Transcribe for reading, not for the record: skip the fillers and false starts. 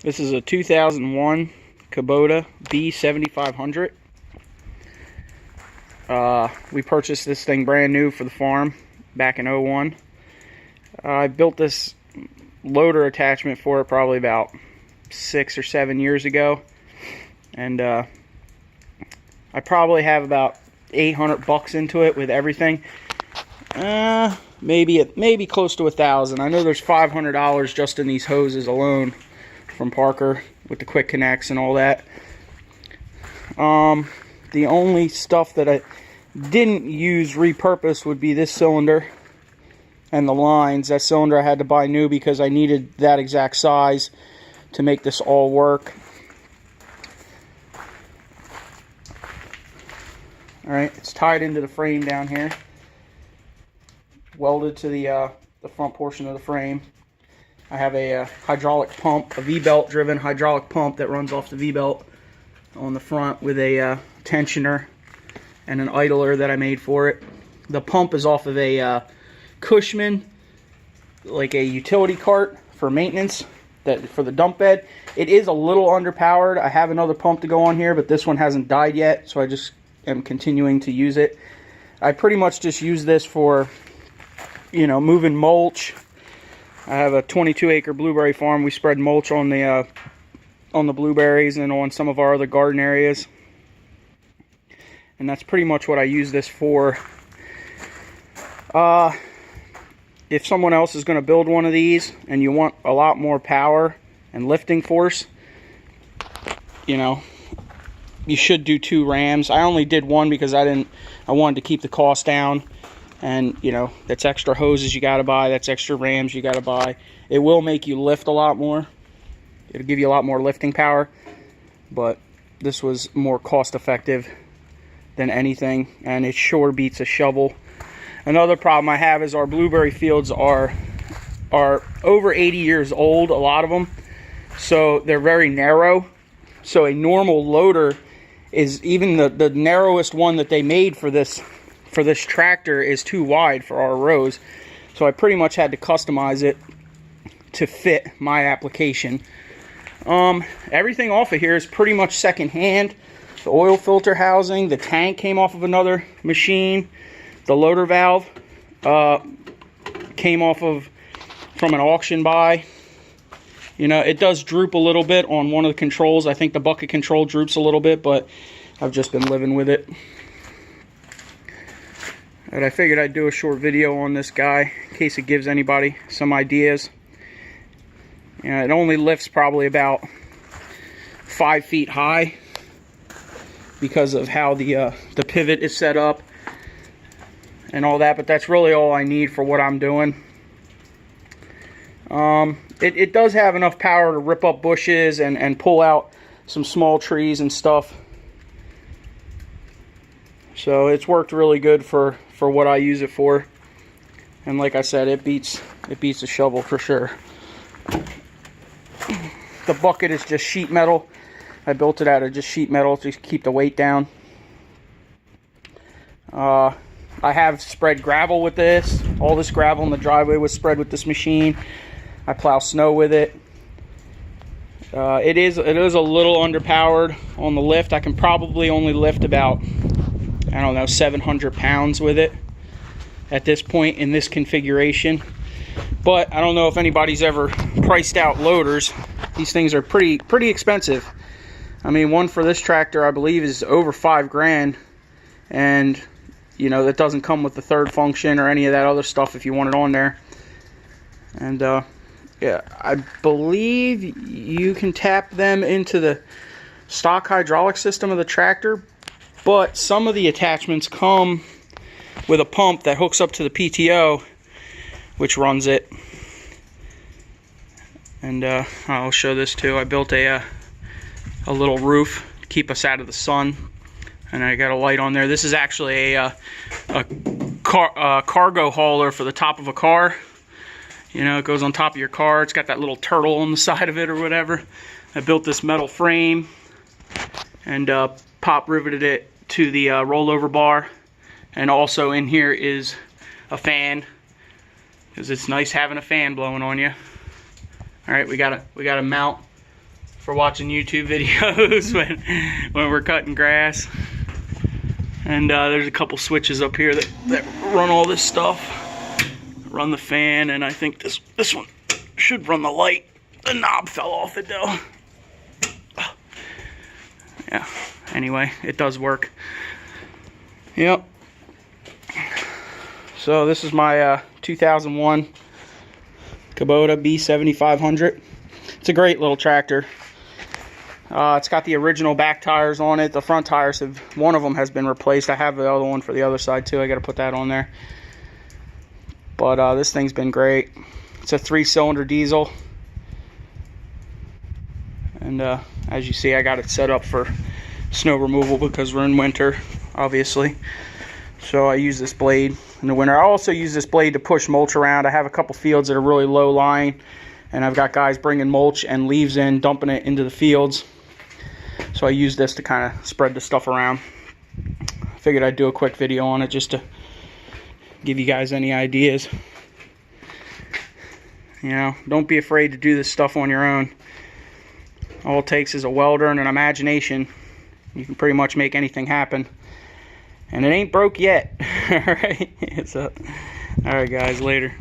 This is a 2001 Kubota B7500. We purchased this thing brand new for the farm back in '01. I built this loader attachment for it probably about 6 or 7 years ago, and I probably have about $800 into it with everything. Maybe close to $1,000. I know there's $500 just in these hoses alone from Parker with the quick connects and all that. The only stuff that I didn't use repurposed would be this cylinder and the lines. That cylinder I had to buy new because I needed that exact size to make this all work. Alright, it's tied into the frame down here, welded to the front portion of the frame. I have a hydraulic pump, a V-belt driven hydraulic pump that runs off the V-belt on the front with a tensioner and an idler that I made for it. The pump is off of a Cushman, like a utility cart for maintenance, for the dump bed. It is a little underpowered. I have another pump to go on here, but this one hasn't died yet, so I just am continuing to use it. I pretty much just use this for, moving mulch. I have a 22-acre blueberry farm. We spread mulch on the blueberries and on some of our other garden areas. And that's pretty much what I use this for. If someone else is going to build one of these and you want a lot more power and lifting force, you should do 2 rams. I only did one because I wanted to keep the cost down. And that's extra hoses you gotta buy, that's extra rams you gotta buy. It will make you lift a lot more. It'll give you a lot more lifting power, but this was more cost effective than anything, and it sure beats a shovel. Another problem I have is our blueberry fields are over 80 years old, a lot of them, so they're very narrow. So a normal loader is, even the narrowest one that they made for this tractor is too wide for our rows. So I pretty much had to customize it to fit my application. Everything off of here is pretty much secondhand. The oil filter housing, the tank came off of another machine. The loader valve came off from an auction buy. It does droop a little bit on one of the controls. I think the bucket control droops a little bit, but I've just been living with it. And I figured I'd do a short video on this guy in case it gives anybody some ideas. It only lifts probably about 5 feet high because of how the pivot is set up and all that, but that's really all I need for what I'm doing. It does have enough power to rip up bushes and pull out some small trees and stuff. So it's worked really good for what I use it for. And like I said, it beats a shovel for sure. The bucket is just sheet metal. I built it out of just sheet metal to keep the weight down. I have spread gravel with this. All this gravel in the driveway was spread with this machine. I plow snow with it. It is a little underpowered on the lift. I can probably only lift about, 700 pounds with it at this point in this configuration. But I don't know if anybody's ever priced out loaders. These things are pretty expensive. I mean, one for this tractor I believe is over $5,000, and that doesn't come with the third function or any of that other stuff if you want it on there. And yeah, I believe you can tap them into the stock hydraulic system of the tractor, but some of the attachments come with a pump that hooks up to the PTO, which runs it. And I'll show this too. I built a little roof to keep us out of the sun, and I got a light on there. This is actually a cargo hauler for the top of a car. It goes on top of your car. It's got that little turtle on the side of it or whatever. I built this metal frame and pop riveted it to the rollover bar. And also in here is a fan, because it's nice having a fan blowing on you. All right, we gotta mount for watching YouTube videos when we're cutting grass. And there's a couple switches up here that run all this stuff. Run the fan, and I think this one should run the light. The knob fell off it though. Yeah, anyway, it does work. Yep. So this is my 2001 Kubota B7500. It's a great little tractor. It's got the original back tires on it. The front tires, one of them has been replaced. I have the other one for the other side too. I got to put that on there. But this thing's been great. It's a 3-cylinder diesel. And as you see, I got it set up for snow removal because we're in winter, obviously. So I use this blade in the winter. I also use this blade to push mulch around. I have a couple fields that are really low lying, and I've got guys bringing mulch and leaves in, dumping it into the fields. So I use this to kind of spread the stuff around. Figured I'd do a quick video on it just to give you guys any ideas. You know, don't be afraid to do this stuff on your own. All it takes is a welder and an imagination. You can pretty much make anything happen. And it ain't broke yet. Alright, guys, later.